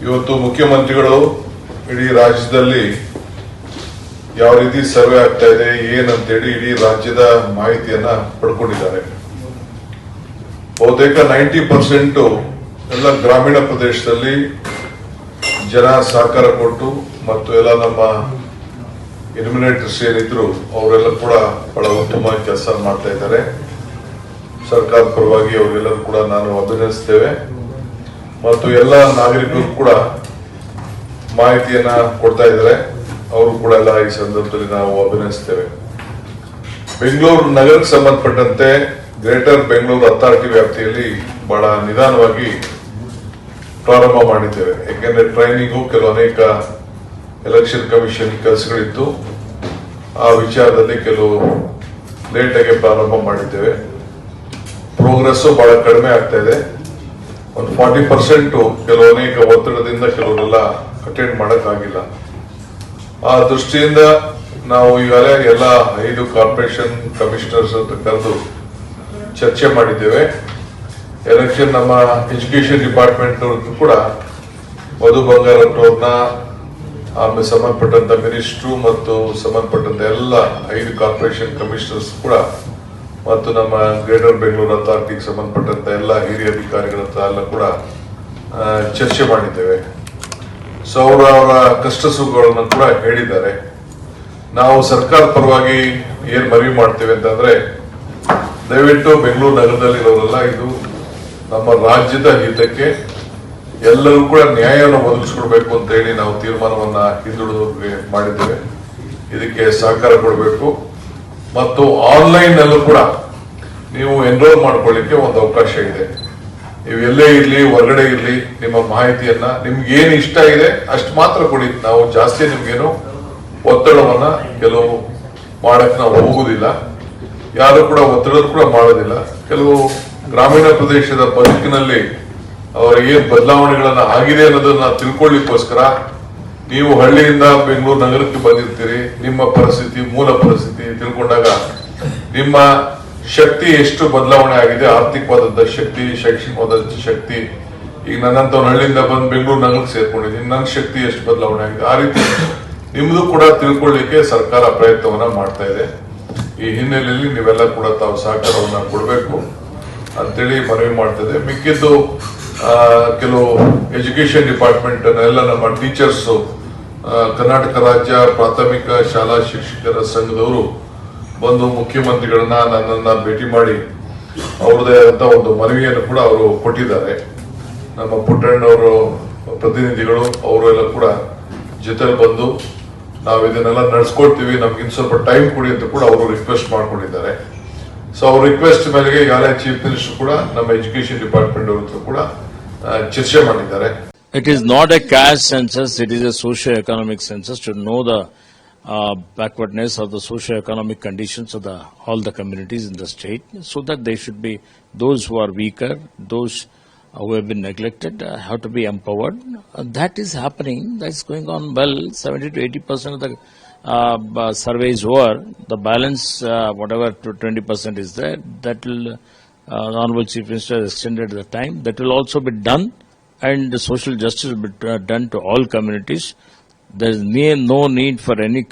ಇವತ್ತು ಮುಖ್ಯಮಂತ್ರಿಗಳು ಇಡೀ ರಾಜ್ಯದಲ್ಲಿ ಯಾವ ರೀತಿ ಸರ್ವೆ ಆಗ್ತಾ ಇದೆ ಏನಂತೇಳಿ ಇಡೀ ರಾಜ್ಯದ ಮಾಹಿತಿಯನ್ನ ಪಡ್ಕೊಂಡಿದ್ದಾರೆ. ಬಹುತೇಕ 90% ಎಲ್ಲ ಗ್ರಾಮೀಣ ಪ್ರದೇಶದಲ್ಲಿ ಜನ ಸಹಕಾರ ಕೊಟ್ಟು ಮತ್ತು ಎಲ್ಲ ನಮ್ಮ ಇಲ್ಯುಮಿನೇಟರ್ಸ್ ಏನಿದ್ರು ಅವರೆಲ್ಲ ಕೂಡ ಬಹಳ ಉತ್ತಮವಾಗಿ ಕೆಲಸ ಮಾಡ್ತಾ ಇದ್ದಾರೆ. ಸರ್ಕಾರದ ಪರವಾಗಿ ಅವರೆಲ್ಲರೂ ಕೂಡ ನಾನು ಅಭಿನಂದಿಸ್ತೇವೆ ಮತ್ತು ಎಲ್ಲ ನಾಗರಿಕರು ಕೂಡ ಮಾಹಿತಿಯನ್ನ ಕೊಡ್ತಾ ಇದ್ದಾರೆ. ಅವರು ಕೂಡ ಎಲ್ಲ ಈ ಸಂದರ್ಭದಲ್ಲಿ ನಾವು ಅಭಿನಂದಿಸ್ತೇವೆ. ಬೆಂಗಳೂರು ನಗರಕ್ಕೆ ಸಂಬಂಧಪಟ್ಟಂತೆ ಗ್ರೇಟರ್ ಬೆಂಗಳೂರು ಅಥಾರಿಟಿ ವ್ಯಾಪ್ತಿಯಲ್ಲಿ ಬಹಳ ನಿಧಾನವಾಗಿ ಪ್ರಾರಂಭ ಮಾಡಿದ್ದೇವೆ. ಯಾಕೆಂದ್ರೆ ಟ್ರೈನಿಂಗು ಕೆಲವು ಅನೇಕ ಎಲೆಕ್ಷನ್ ಕಮಿಷನ್ ಕೆಲಸಗಳಿತ್ತು. ಆ ವಿಚಾರದಲ್ಲಿ ಕೆಲವು ಲೇಟ್ ಆಗಿ ಪ್ರಾರಂಭ ಮಾಡಿದ್ದೇವೆ. ಪ್ರೋಗ್ರೆಸ್ ಬಹಳ ಕಡಿಮೆ ಆಗ್ತಾ ಇದೆ. ಒಂದು 40% ಕೆಲವು ಅನೇಕ ಒತ್ತಡದಿಂದ ಕೆಲವರೆಲ್ಲ ಅಟೆಂಡ್ ಮಾಡಕ್ಕಾಗಿಲ್ಲ. ಆ ದೃಷ್ಟಿಯಿಂದ ನಾವು ಈಗಾಗಲೇ ಎಲ್ಲ 5 ಕಾರ್ಪೊರೇಷನ್ ಕಮಿಷನರ್ಸ್ ಅಂತ ಕರೆದು ಚರ್ಚೆ ಮಾಡಿದ್ದೇವೆ. ಎಲೆಕ್ಷನ್ ನಮ್ಮ ಎಜುಕೇಶನ್ ಡಿಪಾರ್ಟ್ಮೆಂಟ್ ಅವ್ರಿಗೂ ಕೂಡ ಮಧು ಬಂಗಾರಪ್ಪನವ್ರನ್ನ ಆಮೇಲೆ ಸಂಬಂಧಪಟ್ಟಂತ ಮಿನಿಸ್ಟ್ರು ಮತ್ತು ಸಂಬಂಧಪಟ್ಟಂತ ಎಲ್ಲ 5 ಕಾರ್ಪೊರೇಷನ್ ಕಮಿಷನರ್ಸ್ ಕೂಡ ಮತ್ತು ನಮ್ಮ ಗ್ರೇಟರ್ ಬೆಂಗಳೂರು ಅಥಾರಿಟಿಗೆ ಸಂಬಂಧಪಟ್ಟಂತ ಎಲ್ಲ ಹಿರಿಯ ಅಧಿಕಾರಿಗಳ ಹತ್ರ ಎಲ್ಲ ಕೂಡ ಚರ್ಚೆ ಮಾಡಿದ್ದೇವೆ. ಸೊ ಅವರ ಕಷ್ಟ ಸುಖಗಳನ್ನು ಕೂಡ ಹೇಳಿದ್ದಾರೆ. ನಾವು ಸರ್ಕಾರ ಪರವಾಗಿ ಏನ್ ಮನವಿ ಮಾಡ್ತೇವೆ ಅಂತಂದ್ರೆ, ದಯವಿಟ್ಟು ಬೆಂಗಳೂರು ನಗರದಲ್ಲಿರೋರೆಲ್ಲ ಇದು ನಮ್ಮ ರಾಜ್ಯದ ಹಿತಕ್ಕೆ ಎಲ್ಲರೂ ಕೂಡ ನ್ಯಾಯವನ್ನು ಒದಗಿಸ್ಕೊಡ್ಬೇಕು ಅಂತ ಹೇಳಿ ನಾವು ತೀರ್ಮಾನವನ್ನ ಹಿಂದುಳಿದವರಿಗೆ ಮಾಡಿದ್ದೇವೆ. ಇದಕ್ಕೆ ಸಹಕಾರ ಕೊಡಬೇಕು ಮತ್ತು ಆನ್ಲೈನ್ ನಲ್ಲೂ ಕೂಡ ನೀವು ಎನ್ರೋಲ್ ಮಾಡ್ಕೊಳ್ಳಿಕ್ಕೆ ಒಂದು ಅವಕಾಶ ಇದೆ. ನೀವು ಎಲ್ಲೇ ಇರ್ಲಿ ಹೊರಗಡೆ ಇರ್ಲಿ ನಿಮ್ಮ ಮಾಹಿತಿಯನ್ನ ನಿಮ್ಗೆ ಏನ್ ಇಷ್ಟ ಇದೆ ಅಷ್ಟು ಮಾತ್ರ ಕೊಡಿ. ನಾವು ಜಾಸ್ತಿ ನಿಮ್ಗೇನು ಒತ್ತಡವನ್ನ ಕೆಲವು ಮಾಡಕ್ ನಾವು ಹೋಗುದಿಲ್ಲ. ಯಾರು ಕೂಡ ಒತ್ತಡ ಕೂಡ ಮಾಡೋದಿಲ್ಲ. ಕೆಲವು ಗ್ರಾಮೀಣ ಪ್ರದೇಶದ ಬದುಕಿನಲ್ಲಿ ಅವರಿಗೆ ಬದಲಾವಣೆಗಳನ್ನ ಆಗಿದೆ ಅನ್ನೋದನ್ನ ತಿಳ್ಕೊಳ್ಳಿಕ್ಕೋಸ್ಕರ ನೀವು ಹಳ್ಳಿಯಿಂದ ಬೆಂಗಳೂರು ನಗರಕ್ಕೆ ಬಂದಿರ್ತೀರಿ. ನಿಮ್ಮ ಪರಿಸ್ಥಿತಿ ಮೂಲ ಪರಿಸ್ಥಿತಿ ತಿಳ್ಕೊಂಡಾಗ ನಿಮ್ಮ ಶಕ್ತಿ ಎಷ್ಟು ಬದಲಾವಣೆ ಆಗಿದೆ, ಆರ್ಥಿಕವಾದಂತ ಶಕ್ತಿ, ಶೈಕ್ಷಣಿಕವಾದಂತ ಶಕ್ತಿ. ಈಗ ನನ್ನಂತ ಹಳ್ಳಿಯಿಂದ ಬಂದು ಬೆಂಗಳೂರು ನಗರಕ್ಕೆ ಸೇರ್ಕೊಂಡಿದ್ದೀನಿ, ನನ್ನ ಶಕ್ತಿ ಎಷ್ಟು ಬದಲಾವಣೆ ಆಗಿದೆ. ಆ ರೀತಿ ನಿಮ್ದು ಕೂಡ ತಿಳ್ಕೊಳ್ಳಿಕ್ಕೆ ಸರ್ಕಾರ ಪ್ರಯತ್ನವನ್ನ ಮಾಡ್ತಾ ಇದೆ. ಈ ಹಿನ್ನೆಲೆಯಲ್ಲಿ ನೀವೆಲ್ಲ ಕೂಡ ತಾವು ಸಹಕಾರವನ್ನ ಕೊಡಬೇಕು ಅಂತೇಳಿ ಮನವಿ ಮಾಡ್ತದೆ. ಮಿಕ್ಕಿದ್ದು ಕೆಲವು ಎಜುಕೇಶನ್ ಡಿಪಾರ್ಟ್ಮೆಂಟ್ ಎಲ್ಲ ನಮ್ಮ ಟೀಚರ್ಸ್, ಕರ್ನಾಟಕ ರಾಜ್ಯ ಪ್ರಾಥಮಿಕ ಶಾಲಾ ಶಿಕ್ಷಕರ ಸಂಘದವರು ಬಂದು ಮುಖ್ಯಮಂತ್ರಿಗಳನ್ನ ನನ್ನನ್ನ ಭೇಟಿ ಮಾಡಿ ಅವ್ರದೇ ಆದಂತ ಒಂದು ಮನವಿಯನ್ನು ಕೂಡ ಅವರು ಕೊಟ್ಟಿದ್ದಾರೆ. ನಮ್ಮ ಪುಟ್ಟಣ್ಣವರು ಪ್ರತಿನಿಧಿಗಳು ಅವರೆಲ್ಲ ಕೂಡ ಜೊತೆಲಿ ಬಂದು ನಾವು ಇದನ್ನೆಲ್ಲ ನಡೆಸ್ಕೊಡ್ತೀವಿ, ನಮ್ಗೆ ಇನ್ನು ಸ್ವಲ್ಪ ಟೈಮ್ ಕೊಡಿ ಅಂತ ಕೂಡ ಅವರು ರಿಕ್ವೆಸ್ಟ್ ಮಾಡ್ಕೊಂಡಿದ್ದಾರೆ. ಸೊ ಅವ್ರ ರಿಕ್ವೆಸ್ಟ್ ಮೇಲೆಗೆ ಈಗಾಗಲೇ ಚೀಫ್ ಮಿನಿಸ್ಟರ್ ಕೂಡ ನಮ್ಮ ಎಜುಕೇಶನ್ ಡಿಪಾರ್ಟ್ಮೆಂಟ್ ಅವ್ರ ಹತ್ರ ಕೂಡ ಚರ್ಚೆ ಮಾಡಿದ್ದಾರೆ. It is not a caste census, it is a socio-economic census to know the backwardness of the socio-economic conditions of all the communities in the state, so that they should be, those who are weaker, those who have been neglected have to be empowered. That is happening, that is going on well. 70 to 80% of the survey is over. The balance, whatever to 20% is there, that will, the Honorable Chief Minister has extended the time. That will also be done, and the social justice will be done to all communities. There is no need for any